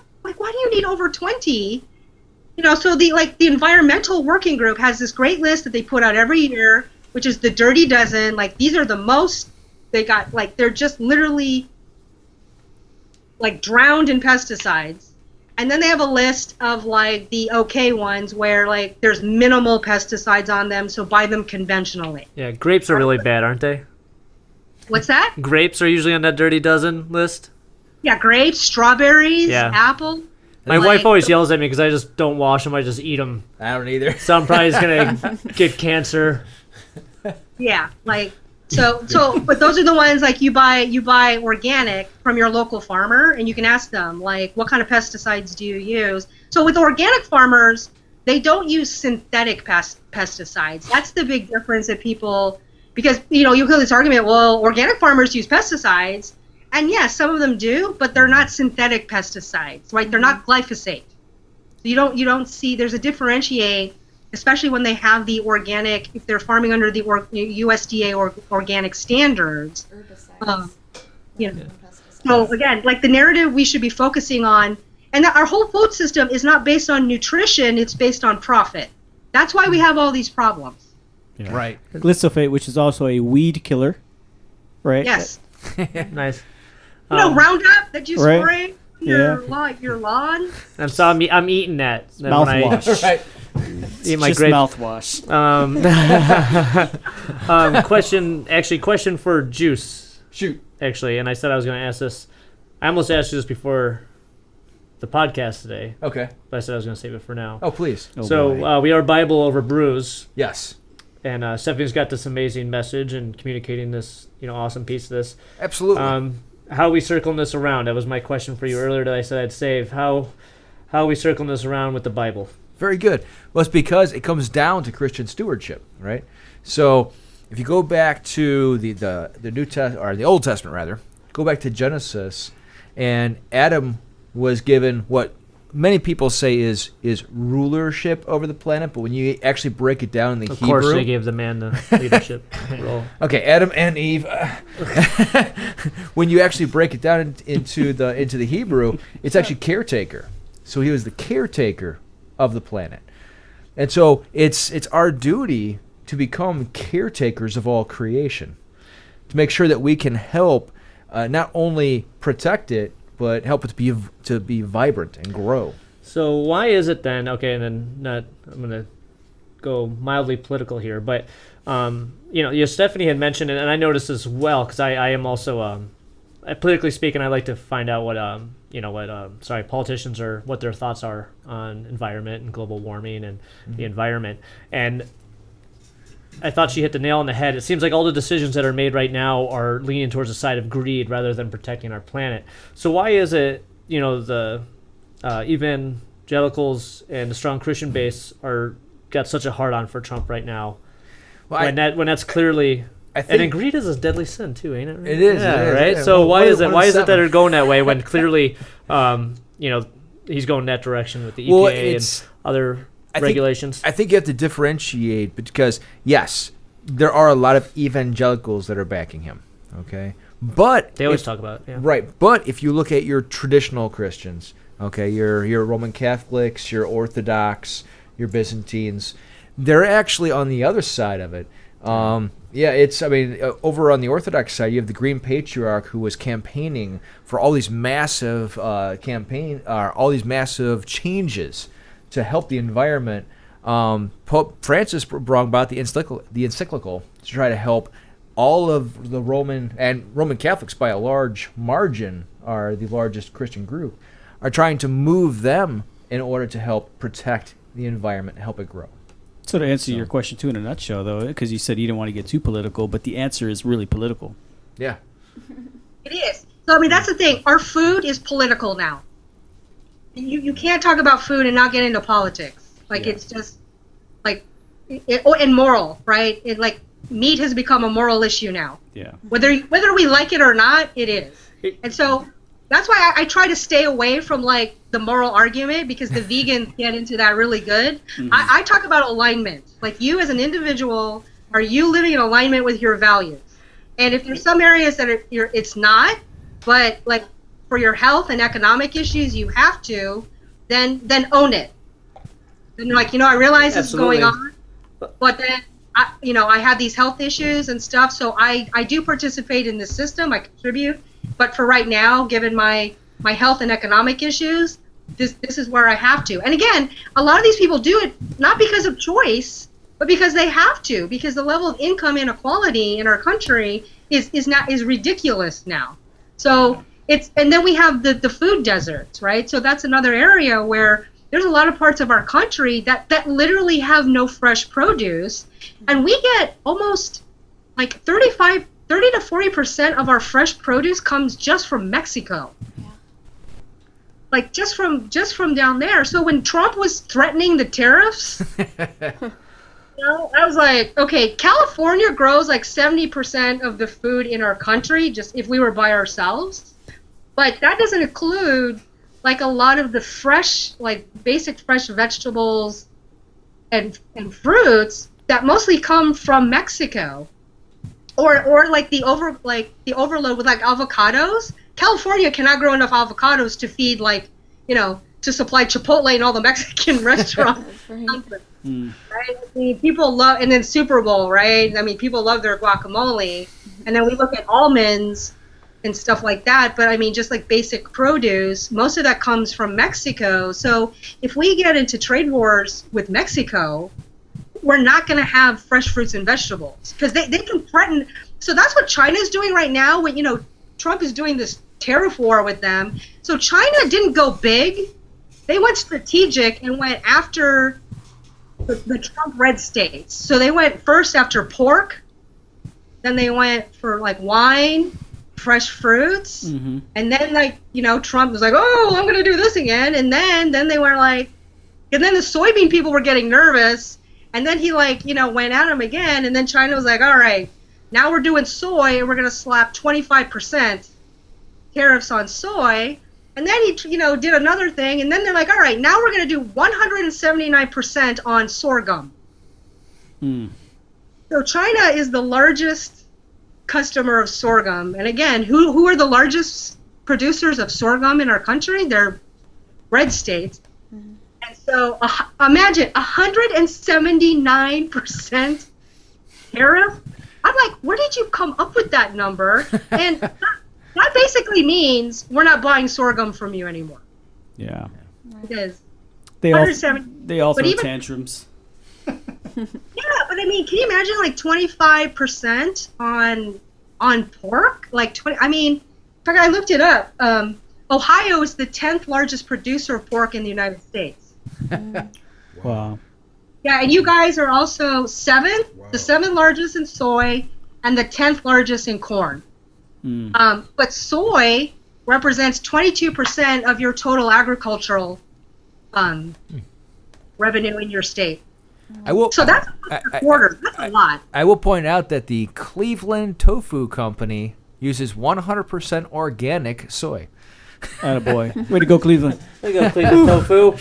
do you need over 20? So the environmental working group has this great list that they put out every year, which is the Dirty Dozen. These are the most, they got, they're just literally drowned in pesticides. And then they have a list of the okay ones where there's minimal pesticides on them, so buy them conventionally. Yeah, grapes are really bad, aren't they? What's that? Grapes are usually on that Dirty Dozen list. Yeah, grapes, strawberries, apple. My wife always yells at me because I just don't wash them. I just eat them. I don't either. So I'm probably just gonna get cancer. Yeah, so but those are the ones you buy organic from your local farmer, and you can ask them what kind of pesticides do you use. So with organic farmers, they don't use synthetic pesticides. That's the big difference that people Because, you hear this argument, well, organic farmers use pesticides, and yes, some of them do, but they're not synthetic pesticides, right? They're not glyphosate. So you don't see, there's a differentiate, especially when they have the organic, if they're farming under the USDA or organic standards. Herbicides. So again, like the narrative we should be focusing on, and our whole food system is not based on nutrition, it's based on profit. That's why we have all these problems. Yeah. Right. Glyphosate, which is also a weed killer, right? Yes. Nice. Roundup that you Right. spray your lawn. And so I'm eating that. Then when I Mouthwash. Right. eat my Just grape. mouthwash. Question for Juice. Shoot. Actually, and I said I was going to ask this. I almost asked you this before the podcast today, Okay. but I said I was going to save it for now. Oh, please. Oh, boy. So we are Bible over Brews, Yes. and Stephanie's got this amazing message and communicating this, awesome piece of this. Absolutely. How are we circling this around? That was my question for you earlier that I said I'd save. How are we circling this around with the Bible? Very good. Well, it's because it comes down to Christian stewardship, right? So, if you go back to the New Testament, or the Old Testament rather, go back to Genesis, and Adam was given what many people say is rulership over the planet, but when you actually break it down in the Of Hebrew, course, they gave the man the leadership role. okay, Adam and Eve. When you actually break it down into the Hebrew, it's actually caretaker. So he was the caretaker of the planet, and so it's our duty to become caretakers of all creation, to make sure that we can help not only protect it, but help it to be vibrant and grow. So why is it then? Okay, and then I'm gonna go mildly political here, but Stephanie had mentioned it, and I noticed as well because I am also politically speaking, I like to find out what politicians are, what their thoughts are on environment and global warming and the environment. And I thought she hit the nail on the head. It seems like all the decisions that are made right now are leaning towards the side of greed rather than protecting our planet. So why is it, the evangelicals and the strong Christian base got such a hard on for Trump right now? Well, when that's clearly, I think, and greed is a deadly sin too, ain't it? Right? It is, yeah, it is, right. yeah. So why is it that they're they're going that way when clearly, he's going that direction with the EPA and other regulations? I think you have to differentiate because, yes, there are a lot of evangelicals that are backing him, okay? But they always talk about it, yeah. Right, but if you look at your traditional Christians, okay, your Roman Catholics, your Orthodox, your Byzantines, they're actually on the other side of it. Over on the Orthodox side, you have the Green Patriarch who was campaigning for all these massive changes to help the environment. Pope Francis brought about the encyclical to try to help all of the Roman Catholics by a large margin are the largest Christian group, are trying to move them in order to help protect the environment and help it grow. So to answer your question too in a nutshell though, because you said you didn't want to get too political, but the answer is really political. Yeah. It is. So that's the thing. Our food is political now. You can't talk about food and not get into politics. It's just and moral, right? Meat has become a moral issue now. Yeah. Whether we like it or not, it is. And so that's why I try to stay away from the moral argument, because the vegans get into that really good. Mm-hmm. I talk about alignment. You as an individual, are you living in alignment with your values? And if there's some areas that it's not, but for your health and economic issues you have to, then own it. And I realize this is going on, but then I have these health issues and stuff, so I do participate in the system, I contribute, but for right now, given my health and economic issues, this is where I have to. And again, a lot of these people do it not because of choice, but because they have to, because the level of income inequality in our country is ridiculous now. So and then we have the food deserts, right? So that's another area where there's a lot of parts of our country that literally have no fresh produce, and we get almost 30 to 40% of our fresh produce comes just from Mexico. Yeah. Just from down there. So when Trump was threatening the tariffs, I was like, okay, California grows like 70% of the food in our country, just if we were by ourselves. But that doesn't include like a lot of the fresh, like basic fresh vegetables and fruits that mostly come from Mexico. Or like the overload with like avocados. California cannot grow enough avocados to feed to supply Chipotle and all the Mexican restaurants. Right. Right? I mean, people love, and then Super Bowl, right? I mean, people love their guacamole, and then we look at almonds and stuff like that. But I mean, just like basic produce, most of that comes from Mexico. So if we get into trade wars with Mexico, we're not going to have fresh fruits and vegetables because they can threaten. So that's what China's doing right now. When Trump is doing this tariff war with them. So China didn't go big; they went strategic and went after the Trump red states. So they went first after pork, then they went for like wine, fresh fruits, and then Trump was like, oh, I'm gonna do this again, and then they were like, and then the soybean people were getting nervous, and then he went at him again, and then China was like, all right, now we're doing soy, and we're gonna slap 25% tariffs on soy. And then he, did another thing, and then they're like, all right, now we're going to do 179% on sorghum. So China is the largest customer of sorghum. And again, who are the largest producers of sorghum in our country? They're red states. And so imagine 179% tariff. I'm like, where did you come up with that number? And that basically means we're not buying sorghum from you anymore. Yeah. Because They all 170 they all but throw even- tantrums. Yeah, but I mean, can you imagine like 25% on pork? Like 20. I mean, in fact, I looked it up. Ohio is the 10th largest producer of pork in the United States. Wow. Yeah, and you guys are also seventh, the 7th largest in soy, and the 10th largest in corn. But soy represents 22% of your total agricultural revenue in your state. So that's a quarter. That's a lot. I will point out that the Cleveland Tofu Company uses 100% organic soy. Attaboy. Way to go, Cleveland. There you go, Cleveland tofu.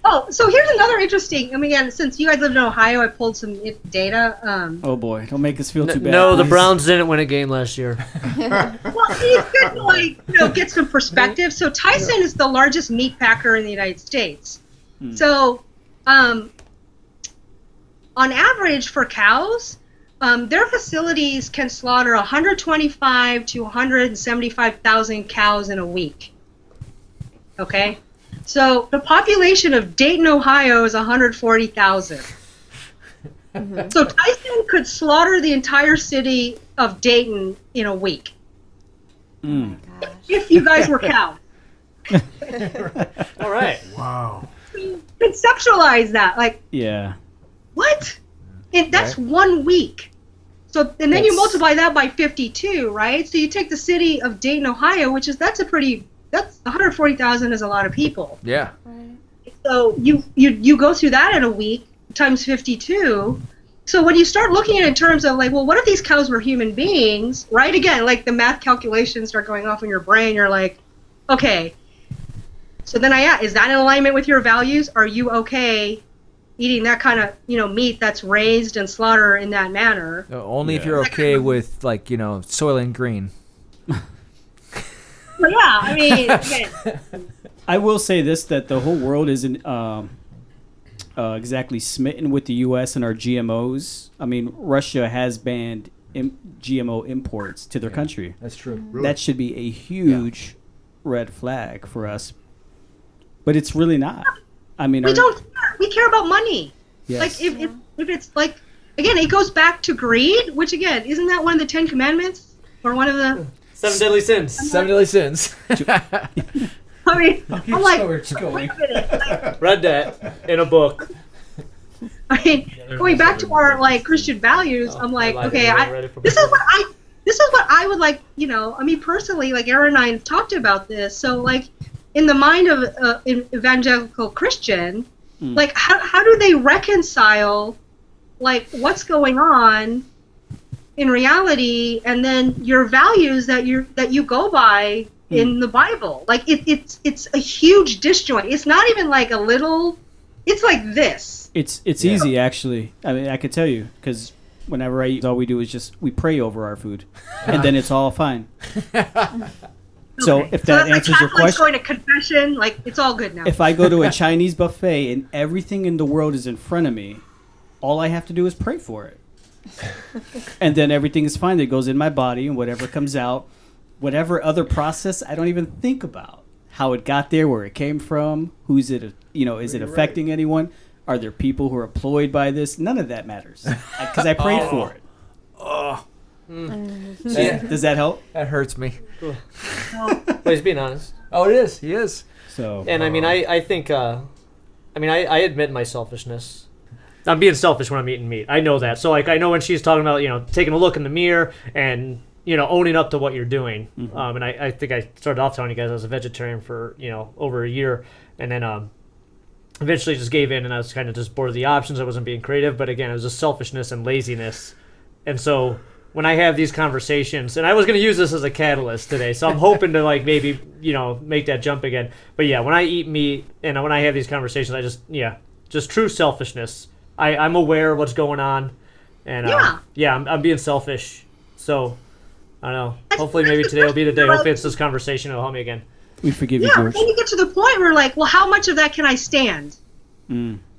Oh, so here's another interesting. I mean, again, since you guys live in Ohio, I pulled some data. Oh boy, don't make us feel too bad. No, the please. Browns didn't win a game last year. Well, it's good to get some perspective. So Tyson is the largest meat packer in the United States. So, on average for cows, their facilities can slaughter 125 to 175,000 cows in a week. Okay, so the population of Dayton, Ohio, is 140,000. So Tyson could slaughter the entire city of Dayton in a week. If you guys were cows. All right. Wow. Conceptualize that, like, Yeah. what? That's 1 week. So, and then you multiply that by 52, right? So you take the city of Dayton, Ohio, that's 140,000 is a lot of people. Yeah. So you go through that in a week times 52. So when you start looking at it in terms of like, well, what if these cows were human beings, right? Again, like the math calculations start going off in your brain. You're like, okay. So then is that in alignment with your values? Are you okay eating that kind of, meat that's raised and slaughtered in that manner? Only if you're okay with Soylent Green. Well, yeah, I mean, again, I will say this, that the whole world isn't exactly smitten with the U.S. and our GMOs. I mean, Russia has banned GMO imports to their country. That's true. Really? That should be a huge red flag for us. But it's really not. I mean, we don't care. We care about money. Yes. Like, if it's like, again, it goes back to greed, which, again, isn't that one of the 10 Commandments? Or one of the... 7 deadly sins. 7 deadly sins. I mean, I'm like, wait a minute. Like, Read that in a book. I mean, going back to our like Christian values, I'm like, I okay, read it from this is what I would like. I mean, personally, like Aaron and I have talked about this. So, like, in the mind of an evangelical Christian, Like, how do they reconcile, like, what's going on in reality, and then your values that you go by in the Bible? Like, it's a huge disjoint. It's not even like a little. It's like this. It's easy, actually. I mean, I could tell you, because whenever I eat, all we do is just we pray over our food, and then it's all fine. So Okay. if that that's answers like your Catholics question, going to confession, like, it's all good now. if I go to a Chinese buffet and everything in the world is in front of me, all I have to do is pray for it. And then everything is fine. That goes in my body, and whatever comes out, whatever other process, I don't even think about how it got there, where it came from, who's it, is it affecting anyone? Are there people who are employed by this? None of that matters because I prayed for it. Does that help? That hurts me. Well, he's being honest. Oh, it is. He is. So, And I mean, I think, I admit my selfishness. I'm being selfish when I'm eating meat. I know that. So, like, I know when she's talking about, taking a look in the mirror and, owning up to what you're doing. And I think I started off telling you guys I was a vegetarian for, over a year. And then eventually just gave in, and I was kind of just bored of the options. I wasn't being creative. But again, it was just selfishness and laziness. And so when I have these conversations, and I was going to use this as a catalyst today, so I'm hoping to maybe, make that jump again. But yeah, when I eat meat and when I have these conversations, I just true selfishness. I'm aware of what's going on, and I'm being selfish. So I don't know. Hopefully maybe today will be the day. Hopefully it's this conversation will help me again. we forgive you, Yeah, George. then you get to the point where, like, well, how much of that can I stand?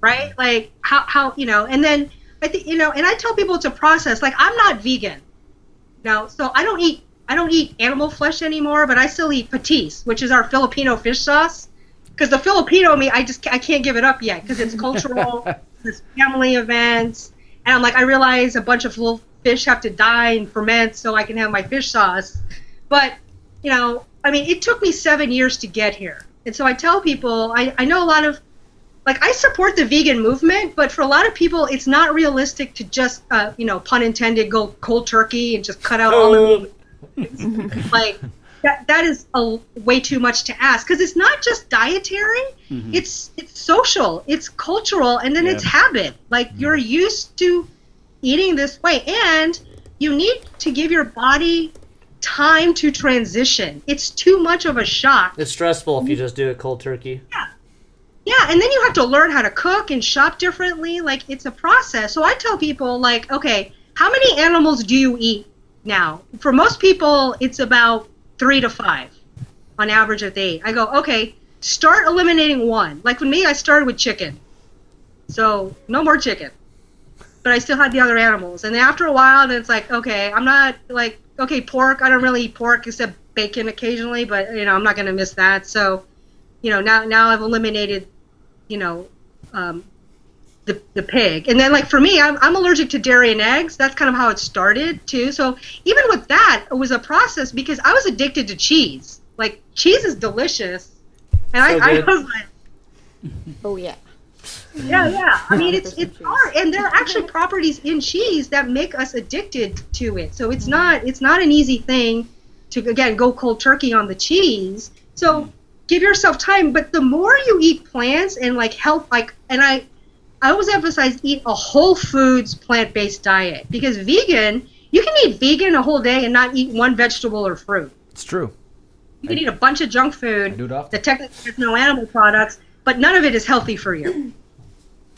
Right? Like, how and then I think, and I tell people it's a process. Like, I'm not vegan. So I don't eat animal flesh anymore, but I still eat patis, which is our Filipino fish sauce. Because the Filipino meat, I can't give it up yet because it's cultural, there's family events, and I'm like, I realize a bunch of little fish have to die and ferment so I can have my fish sauce. But, it took me 7 years to get here. And so I tell people, I know a lot of, like, I support the vegan movement, but for a lot of people, it's not realistic to just, pun intended, go cold turkey and just cut out all the meat. Like, that is way too much to ask, because it's not just dietary, it's social, it's cultural, and then it's habit. Like, you're used to eating this way, and you need to give your body time to transition. It's too much of a shock. It's stressful if you just do it cold turkey. Yeah, and then you have to learn how to cook and shop differently. Like, it's a process. So I tell people, like, okay, how many animals do you eat now? For most people, it's about 3 to 5 on average that they eat. I go, okay, start eliminating one. Like, with me, I started with chicken. So no more chicken. But I still had the other animals. And then after a while, then it's like, okay, I'm not, like, okay, pork. I don't really eat pork except bacon occasionally, but, I'm not going to miss that. So, now I've eliminated, the pig. And then, like, for me, I'm allergic to dairy and eggs. That's kind of how it started, too. So even with that, it was a process because I was addicted to cheese. Like, cheese is delicious. And I was like, Oh yeah. yeah. I mean, it's 100% hard. And there are actually properties in cheese that make us addicted to it. So it's not an easy thing to, again, go cold turkey on the cheese. So give yourself time. But the more you eat plants and, like, health, like, and I always emphasize eat a whole foods plant-based diet, because vegan, you can eat vegan a whole day and not eat one vegetable or fruit. It's true. You can eat a bunch of junk I food do it often. that technically has no animal products, but none of it is healthy for you.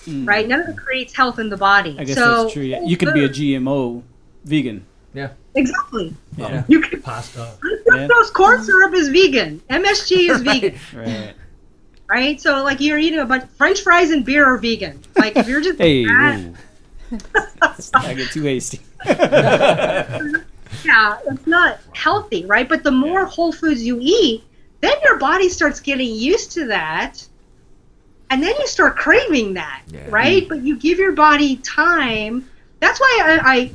Right? None of it creates health in the body. I guess so, that's true. Yeah. You can be a GMO vegan. Yeah. Exactly. Yeah. You can. Pasta. Fructose corn syrup is vegan. MSG is vegan. Right. Right? So, like, you're eating a bunch. French fries and beer are vegan. Like, if you're just Hey, that, I get too hasty. yeah, it's not healthy, right? But the more whole foods you eat, then your body starts getting used to that, and then you start craving that, right? But you give your body time. That's why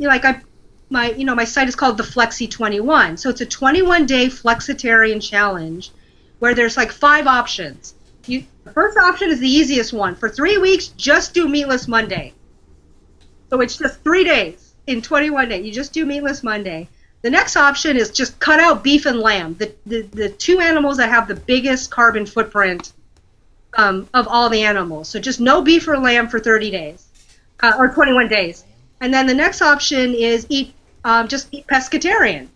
my site is called the Flexi 21. So it's a 21-day flexitarian challenge where there's, like, 5 options. The first option is the easiest one. For 3 weeks, just do meatless Monday. So it's just 3 days in 21 days. You just do meatless Monday. The next option is just cut out beef and lamb, the 2 animals that have the biggest carbon footprint of all the animals. So just no beef or lamb for 30 days, or 21 days. And then the next option is just eat pescatarian.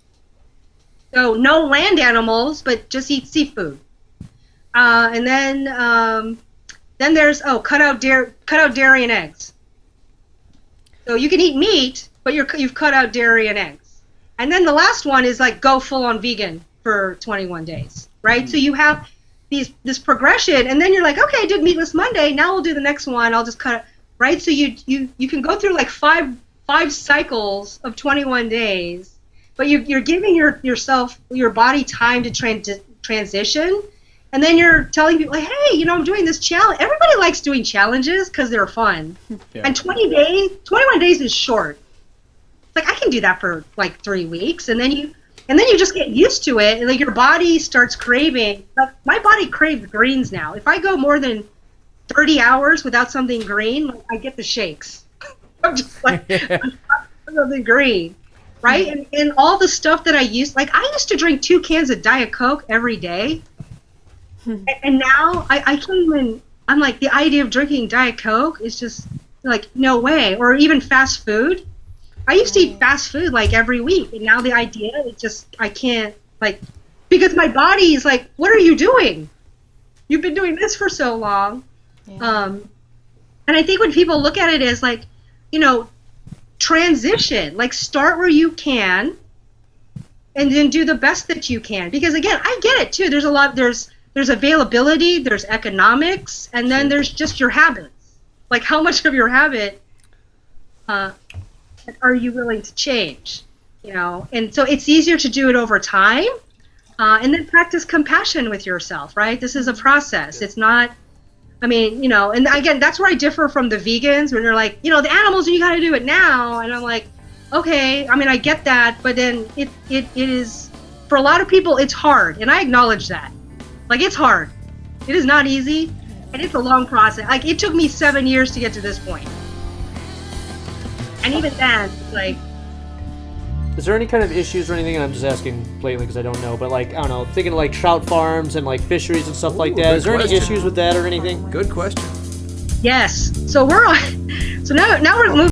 So no land animals, but just eat seafood. And then there's cut out dairy and eggs. So you can eat meat, but you've cut out dairy and eggs. And then the last one is like go full on vegan for 21 days, right? So you have this progression, and then you're like, okay, I did meatless Monday. Now we'll do the next one. I'll just cut it, right? So you can go through like five cycles of 21 days, but you're giving your body time to transition. And then you're telling people, like, hey, I'm doing this challenge. Everybody likes doing challenges because they're fun. Yeah. And 21 days is short. Like, I can do that for like 3 weeks, and then you just get used to it, and like your body starts craving. Like, my body craves greens now. If I go more than 30 hours without something green, like, I get the shakes. I'm just like, something green, right? And all the stuff that I used to drink 2 cans of Diet Coke every day. And now I can't even, I'm like, the idea of drinking Diet Coke is just like, no way. Or even fast food. I used to eat fast food like every week, and now the idea is just, I can't, like, because my body is like, what are you doing? You've been doing this for so long. Yeah. And I think when people look at it as like, transition, like start where you can and then do the best that you can. Because again, I get it too. There's availability, there's economics, and then there's just your habits. Like, how much of your habit are you willing to change? And so it's easier to do it over time, and then practice compassion with yourself, right? This is a process. It's not, and again, that's where I differ from the vegans, when they're like, the animals, you got to do it now. And I'm like, okay, I get that, but then it is, for a lot of people, it's hard, and I acknowledge that. Like, it's hard. It is not easy, and it's a long process. Like, it took me 7 years to get to this point. And even then, like... Is there any kind of issues or anything, and I'm just asking blatantly because I don't know, but like, I don't know, thinking of like trout farms and like fisheries and stuff like that. Is there any issues with that or anything? Good question. Yes. So we're on... So now we're moving...